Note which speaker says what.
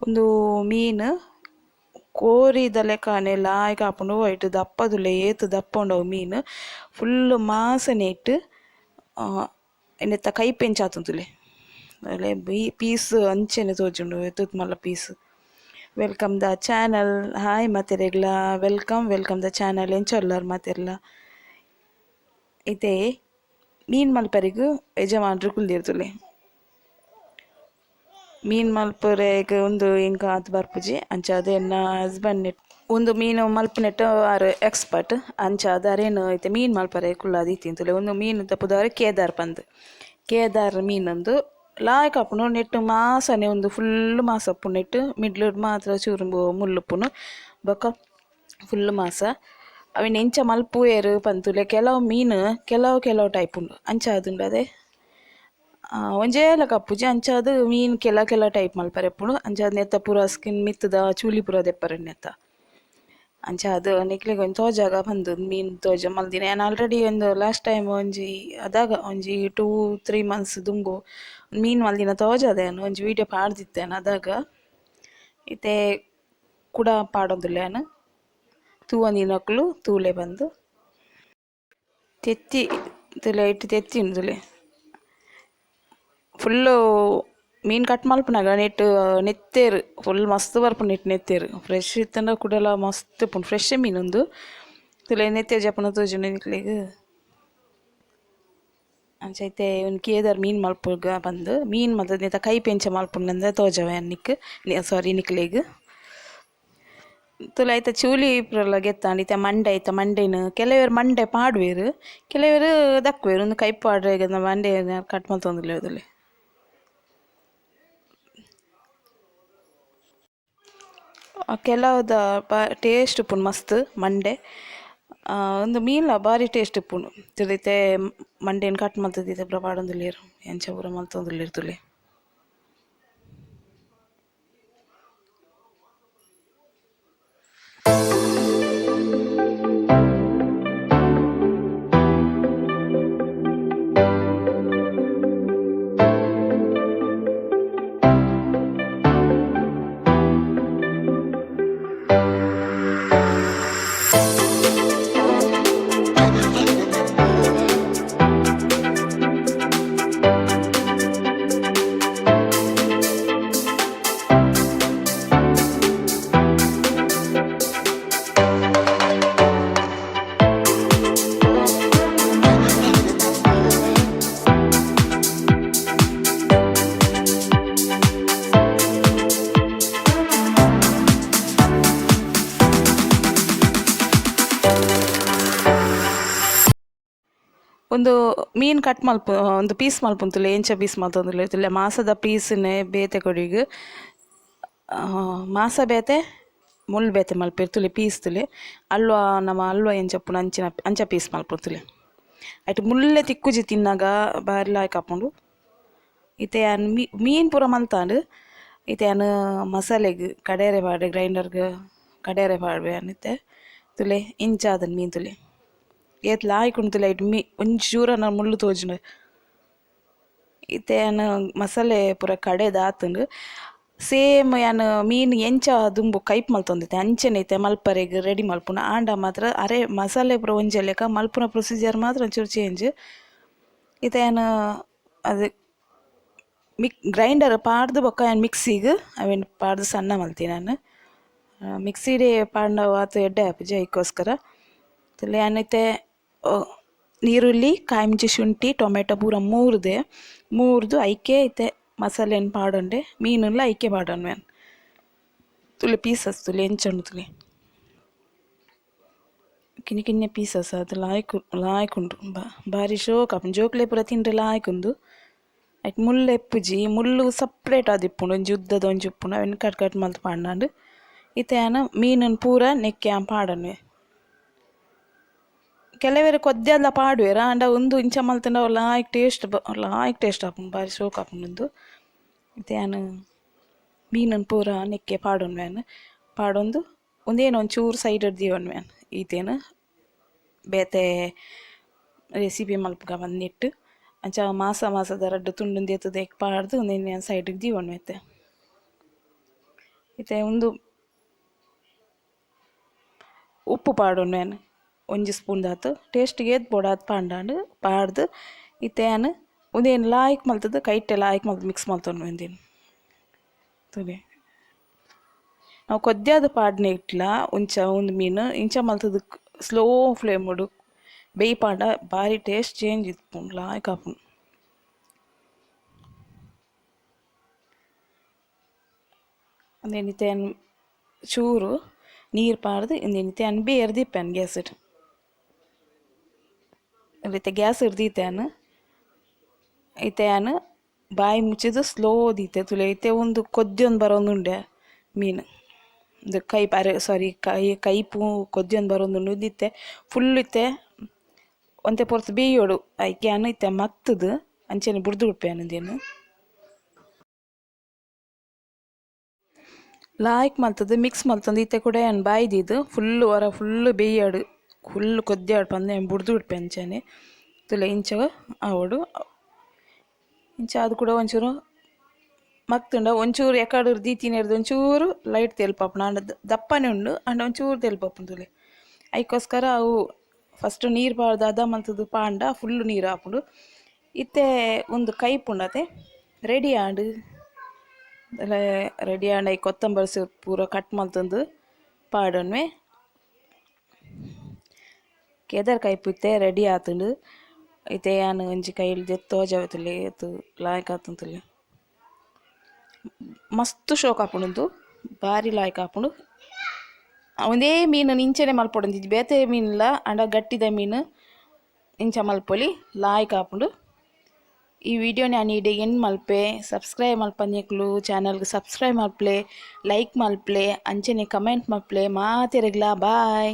Speaker 1: ಒಂದು ಮೀನು ಕೋರಿದಲೆ ಕಾನೆ ಲಾಯ್ಕ ಹಾಕೊಂಡು ಹೋಯ್ತು ದಪ್ಪದುಲೆ ಏತು ದಪ್ಪ ಉಂಡವು ಮೀನು ಫುಲ್ಲು ಮಾಸನೆ ಇಟ್ಟು ಎನ್ನೆತ್ತ ಕೈ ಪೆಂಚಾತುಂದುಲೆ ಅಲೆ ಪೀಸ್ ಅಂಚೆನೆ ತೋಜುಂಡು ಎತ್ತುತ್ ಮಲ್ಲ piece. Welcome the channel. Hi ಮಾತೆರೆಗ್ಲ ವೆಲ್ಕಮ್ ದ ಚಾನಲ್ ಎಂಚೊಲ್ಲರು ಮಾತೆರ್ಲ. ಇದೇ ಮೀನು ಮಲ್ಪರಿಗೂ ಯಜಮಾನ್ರು ಕುಲ್ದಿರ್ತುಲೆ. ಮೀನು ಮಲ್ಪರೆಗ್ ಒಂದು ಎಂಕ ಆತು ಬರ್ಪುಜಿ ಅಂಚಾದ ಎನ್ನ ಹಸ್ಬೆಂಡ್ ಒಂದು ಮೀನು ಮಲ್ಪನೆಟ್ ಆರು ಎಕ್ಸ್ಪರ್ಟ್ ಅಂಚಾದ ಅರೇನು ಐತೆ ಮೀನು ಮಲ್ಪರೆ ಕುಲ್ಲಾದ ಇತ್ತಿಂತುಲೆ. ಒಂದು ಮೀನು ತಪ್ಪುದವರೆ ಕೇದಾರ್ ಪಂದ್ ಕೇದಾರ್ ಮೀನೊಂದು ಲಾಯ್ಕ್ ಹಾಪುನು ನೆಟ್ಟು ಮಾಸನೆ ಒಂದು ಫುಲ್ ಮಾಸ ಅಪ್ಪು ನೆಟ್ಟು ಮಿಡ್ಲು ಮಾತ್ರ ಚೂರು ಮುಳ್ಳುಪ್ಪುನು ಬೊಕ್ಕ ಫುಲ್ ಮಾಸ ಅವಿನ ಎಂಚ ಮಲ್ಪುವೆರು ಪಂತುಲೆ. ಕೆಲವು ಮೀನು ಕೆಲವು ಟೈಪ್ ಉಂಡು ಅಂಚಾದುಂಡು ಅದೇ ಒಂಜೇಲ ಕಪ್ಪುಜಿ ಅಂಚಾದು ಮೀನು ಕೆಲ ಟೈಪ್ ಮಲ್ಪರೆ ಎಪ್ಪುಂಡು ಅಂಚಾದ ನೆತ್ತ ಪೂರ ಸ್ಕಿನ್ ಮಿತ್ತದ ಚೂಲಿ ಪೂರ ದೆಪ್ಪರೆ ನೆತ್ತ ಅಂಚಾದು ನಿಕ್ಲಿಗೆ ಒಂದು ತೋಜಾಗ ಬಂದು ಮೀನು ತೋಜ ಮಲ್ದಿನ. ನಾನು ಆಲ್ರೆಡಿ ಒಂದು ಲಾಸ್ಟ್ ಟೈಮ್ ಒಂಜಿ ಅದಾಗ ಒಂಜಿ 2-3 months ದುಂಬು ಮೀನು ಮಲ್ದಿನ ತೋಜದೆ ನಾನು ಒಂಜಿ ವೀಡಿಯೋ ಪಾಡ್ದಿತ್ತೇನೆ. ಅದಾಗ ಇತ್ತೆ ಕೂಡ ಪಾಡೊಂದುಲ್ಲೇನು ತೂವೊಂದಿನಕ್ಲು ತೂಲೆ ಬಂದು ತೆತ್ತಿ ತುಲೆ ಇಟ್ಟು ತೆತ್ತಿ ಉಂದುಲೆ ಫುಲ್ಲು ಮೀನು ಕಟ್ ಮಲ್ಪನಾಗ ನೆತ್ತೇರು ಫುಲ್ ಮಸ್ತ್ ಬರ್ಪುಂಡು ನೆಟ್ಟು ನೆತ್ತೇರು ಫ್ರೆಶ್ ಇತ್ತಂಡ ಕೂಡಲ ಮಸ್ತ್ ಇಪ್ಪುಂಡು ಫ್ರೆಶ್ ಮೀನೊಂದು ತುಲೆ ನೆತ್ತೇರು ಜಪ್ಪನ ತೋಜುಂಡು ನಿಕ್ಲಿಗೆ ಅಂಚೈತೆ ಒಂದು ಕೇದಾರ್ ಮೀನು ಮಲ್ಪುಗ ಬಂದು ಮೀನು ಮಲ್ತದ ನೆತ್ತ ಕೈ ಪೆಂಚ ಮಲ್ಪುಂಡು ತೋಜವೆ ನಿಕ್ ನಿಕ್ಲಿಗೆ ತುಲೆ ಐತೆ ಚೂಲಿ ಇಪ್ಪರೆಲ್ಲ ಗೆತ್ತಾಂಡು ಇತ್ತೆ ಮಂಡೆ ಐತೆ ಮಂಡೆನು ಕೆಲವರು ಮಂಡೆ ಪಾಡುವೆರು ಕೆಲವರು ದಕ್ಕುವೆರು ಒಂದು ಕೈ ಪಾಡ್ರೆ ಮಂಡೆ ಕಟ್ ಮಲ್ತೊಂದುಲ್ಲೆ ಅದಲ್ಲಿ ಕೆಲವುದ ಟೇಸ್ಟ್ ಉಪ್ಪುಂಡು ಮಸ್ತ್ ಮಂಡೆ ಒಂದು ಮೀನ್ಲ ಭಾರಿ ಟೇಸ್ಟ್ ಉಪ್ಪುಂಡು ತಿಳಿತೆ ಮಂಡೆನ ಕಟ್ ಮಲ್ತದಿತ್ತೆ ಪೂರ ಪಾಡೊಂದುಲ್ಲೆರು ಎಂಚ ಪೂರ ಮಲ್ತೊಂದುಲ್ಲೆರು ತುಲೆ. ಒಂದು ಮೀನು ಕಟ್ ಮಲ್ಪು ಒಂದು ಪೀಸ್ ಮಲ್ಪುಂತುಲೆ ಎಂಚ ಪೀಸ್ ಮಲ್ತೊಂದುಲ್ಲೆ ತುಲೆ ಮಾಸದ ಪೀಸ್ನೆ ಬೇತೆ ಕೊಡಿಗ್ ಮಾಸ ಬೇತೆ ಮುಳ್ಳು ಬೇತೆ ಮಲ್ಪೆರ್ ತುಲೆ ಪೀಸ್ ತುಲೆ ಅಲ್ವ ನಮ್ಮ ಅಲ್ವ ಎಂಚಪ್ಪುನ ಅಂಚ ಪೀಸ್ ಮಲ್ಪುಂತುಲೆ ಐಟ್ ಮುಳ್ಳೆ ತಿಕ್ಕುಜಿ ತಿನ್ನಾಗ ಬಾರಿ ಲಾಯ್ಕ್ ಆಪುಂಡು. ಇತ್ತೆ ಯಾನ್ ಮೀನು ಪೂರ ಮಲ್ತಾಂಡು ಇತ್ತೆ ಯಾನ್ ಮಸಾಲೆಗ್ ಕಡೇರೆ ಪಾಡ್ರೆ ಗ್ರೈಂಡರ್ಗ್ ಕಡೇರೆ ಪಾಡ್ವೆ ಅನ್ನಿತ್ತೆ ತುಲೆ ಇಂಚಾದನ್ ಮೀನು ತುಲೆ ಏತ್ ಲಾಯ್ಕ್ ತುಲೆ ಐಟ್ ಒಂಚೂರ ನಾನು ಮುಳ್ಳು ತೋಜುಂಡು ಇತ್ತೆ ಯಾನ್ ಮಸಾಲೆ ಪೂರ ಕಡೆದ ಆತುಂಡು ಸೇಮ್ ಯಾನ್ ಮೀನು ಎಂಚ ದುಂಬು ಕೈಪ್ ಮಲ್ತೊಂದಿತ್ತೆ ಅಂಚೆನೆ ಐತೆ ಮಲ್ಪರೆಗ್ ರೆಡಿ ಮಲ್ಪುನ ಆಂಡ ಮಾತ್ರ ಅರೆ ಮಸಾಲೆ ಪೂರ ಒಂಜೆ ಲೆಕ್ಕ ಮಲ್ಪುನ ಪ್ರೊಸೀಜರ್ ಮಾತ್ರ ಒಂಚೂರು ಚೇಂಜ್. ಇತ್ತೆ ಯಾನ್ ಅದು ಗ್ರೈಂಡರ್ ಪಾಡ್ದು ಬೊಕ್ಕ ಯಾನ್ ಮಿಕ್ಸಿಗ್ ಅವೇನು ಪಾಡ್ದು ಸಣ್ಣ ಮಲ್ತಿ ನಾನು ಮಿಕ್ಸಿಡೆ ಪಾಂಡ ಆತು ಎಡ್ಡೆ ಆಪುಜಿ ಅದಕ್ಕೋಸ್ಕರ ತುಲೆ ಯಾನೈತೆ ನೀರುಳ್ಳಿ ಕಾಯಿ ಮುಂಚಿ ಶುಂಠಿ ಟೊಮೆಟೊ ಪೂರ ಮೂರ್ದು ಐಕೆ ಐತೆ ಮಸಾಲೆನ ಪಾಡೊಂಡೆ ಮೀನುಲ್ಲ ಐಕೆ ಪಾಡೊನ್ವೆನ್ ತುಲೆ ಪೀಸಸ್ ತುಲೆ ಎಂಚುಂಡು ತುಲೆ ಕಿನ್ನೆ ಪೀಸಸ್ ಅದು ಲಾಯ್ಕುಂಡು ಭಾರಿ ಶೋಕ್ ಆಪುಂಡು ಜೋಕ್ಲೆ ಪೂರ ತಿಂಡ್ರೆ ಲಾಯ್ಕುಂಡು ಐಕ್ ಮುಳ್ಳು ಎಪ್ಪುಜಿ ಮುಳ್ಳು ಸಪ್ರೇಟ್ ಆದಿಪ್ಪುಂಡು ಒಂಜಿ ಉದ್ದದ ಒಂಜಿ ಉಪ್ಪುಂಡು ಅವೆನ್ ಕಟ್ ಮಲ್ತು ಪಾಡ್ನಾಂಡು ಇತ್ತೆ ಯಾನ ಮೀನನ್ ಪೂರ ನೆಕ್ಕೆ ಆನ್ ಪಾಡನ್ವೆ. ಕೆಲವೆರು ಕೊದ್ದೆಲ್ಲ ಪಾಡುವೆರು ಆಂಡ ಒಂದು ಇಂಚ ಮಲ್ತಂಡ ಲಾಯ್ಕ್ ಟೇಸ್ಟ್ ಆಪುಂಡು ಭಾರಿ ಶೋಕ್ ಆಪುಂಡು. ಇತ್ತೆ ಯಾನ್ ಮೀನನ್ ಪೂರ ನೆಕ್ಕೆ ಪಾಡೊನ್ವೆನ್ ಪಾಡೊಂದು ಒಂದೇನು ಒಂಚೂರು ಸೈಡ್ ದೀವೊನ್ವೆನ್ ಈತೇನು ಬೇತೆ ರೆಸಿಪಿ ಮಲ್ಪುಗ ಬಂದಿಟ್ಟು ಅಂಚ ಮಾಸದ ರಡ್ಡು ತುಂಡು ದೇತುದ ಪಾಡ್ದು ಒಂದೇನು ಸೈಡ್ಗೆ ದೀವೊನ್ವೆತ್ತೆ ಇತ್ತೆ ಒಂದು ಉಪ್ಪು ಪಾಡೊಂಡು ನಾನು ಒಂಜಿ ಸ್ಪೂನ್ ದಾತು ಟೇಸ್ಟ್ಗೆ ಏತ್ ಬೋಡಾತ್ ಪಾಂಡಾಂಡು ಪಾಡ್ದು ಇತ್ತೇನು ಒಂದೇನು ಲಾಯ್ಕ್ ಮಲ್ತದ್ದು ಕೈಟ್ಟೆ ಲಾಯ್ಕ್ ಮಲ್ತು ಮಿಕ್ಸ್ ಮಲ್ತೊಂಡು ಒಂದೇನು ತುಲೆ ನಾವು ಕೊದ್ಯಾದ ಪಾಡ್ನೆ ಇಟ್ಲ ಒಂದು ಮೀನು ಇಂಚ ಮಲ್ತದ್ದು ಸ್ಲೋ ಫ್ಲೇಮ್ ಉಡು ಬೇಯಿ ಪಾಂಡ ಭಾರಿ ಟೇಸ್ಟ್ ಚೇಂಜ್ ಇತ್ತು ಲಾಯ್ಕ್ ಆಪುಂಡು. ಅಂದೇನಿತ್ತೇನು ಚೂರು ನೀರು ಪಾಡ್ದು ಇಂದೇನಿತ್ತೇನು ಬೇರ್ದಿಪ್ಪೇನು ಗ್ಯಾಸ್ ಇಟ್ಟು ಅಲ್ಲಿತ್ತೆ ಗ್ಯಾಸ್ ಹಿಡ್ದಿತ್ತೇನು ಇತ್ತೇನು ಬಾಯಿ ಮುಚ್ಚಿದು ಸ್ಲೋ ದೀತೆ ತುಲೆ ಇತ್ತೆ ಒಂದು ಕೊದ್ಯೊಂದು ಬರೋಂದುಂಡೆ ಮೀನು ಇದು ಕೈಪು ಕೊದ್ಯೊಂದು ಬರೋಂದುಂಡು ಇದ್ದಿತ್ತೆ ಫುಲ್ ಇತ್ತೆ ಒಂತೆ ಪೊರ್ತು ಬೇಯೋಡು ಐಕ್ಯಾನು ಇತ್ತೆ ಮತ್ತದು ಅಂಚೆನೆ ಬುಡ್ದು ಉಡ್ಪೇನು ಇದೇನು ಲಾಯ್ಕ್ ಮಲ್ತದ್ದು ಮಿಕ್ಸ್ ಮಲ್ತಂದು ಇತ್ತೆ ಕೂಡ ಏನು ಬಾಯ್ದಿದ್ದು ಫುಲ್ಲು ಬೇಯಾಡು ಫುಲ್ ಕೊದ್ಯಾಡು ಪಂದೆ ಬುಡ್ದು ಉಡ್ಪೆ ಅಂಚನೆ ತುಲೆ ಇಂಚ ಆವಡು ಇಂಚ ಅದು ಕೂಡ ಒಂಚೂರು ಮತ್ತುಂಡ ಒಂಚೂರು ಎಕಡು ದೀತಿನೇರ್ದು ಒಂಚೂರು ಲೈಟ್ ತೆಲ್ಪಾಪುಂಡು ಅಂಡ ದಪ್ಪನೆ ಉಂಡು ಅಂಡ ಒಂಚೂರು ತೆಲ್ಪಾಪುಂಡು ತುಲೆ ಅದಕ್ಕೋಸ್ಕರ ಅವು ಫಸ್ಟ್ ನೀರು ಪಾಡ್ದು ಅದ ಮಲ್ತದ್ದು ಪಾಂಡ ಫುಲ್ಲು ನೀರು ಹಾಪುಂಡು ಇತ್ತೆ ಒಂದು ಕೈಪುಂಡತೆ ರೆಡಿ ಆಂಡು ರೆಡಿ ಆಂಡ ಈ ಕೊತ್ತಂಬರಿ ಸೊಪ್ಪು ಪೂರ ಕಟ್ ಮಲ್ತಂದು ಪಾಡೊನ್ವೆ ಕೆದರ್ ಕೈಪು ಇತ್ತೆ ರೆಡಿ ಆತುಂಡು ಇತ್ತೆ ಯಾನು ಒಂಜಿ ಕೈಲಿ ತೋಜಾವತುಲೆ ಎತ್ತು ಲಾಯ್ಕ್ ಆತುಂತುಲೆ ಮಸ್ತ್ ಶೋಕ್ ಆಪುಂಡು ಭಾರಿ ಲಾಯ್ಕ್ ಆಪುಂಡು. ಒಂದೇ ಮೀನು ಇಂಚನೆ ಮಲ್ಪೊಡು ಇದು ಬೇತೆ ಮೀನಿಲ್ಲ ಅಂಡ ಗಟ್ಟಿದ ಮೀನು ಇಂಚ ಮಲ್ಪೊಲಿ ಲಾಯ್ಕ್ ಆಪುಂಡು. ಈ ವಿಡಿಯೋ ನಾನು ಇಡೆ ಏನು ಮಲ್ಪೆ ಸಬ್ಸ್ಕ್ರೈಬ್ ಮಲ್ಪಂಜೆಕ್ಲು ಚಾನಲ್ಗೆ ಸಬ್ಸ್ಕ್ರೈಬ್ ಮಲ್ಪಲೆ ಲೈಕ್ ಮಲ್ಪಲೆ ಅಂಚನೆ ಕಮೆಂಟ್ ಮಲ್ಪಲೆ ಮಾತೆರೆಗ್ಲ ಬಾಯ್.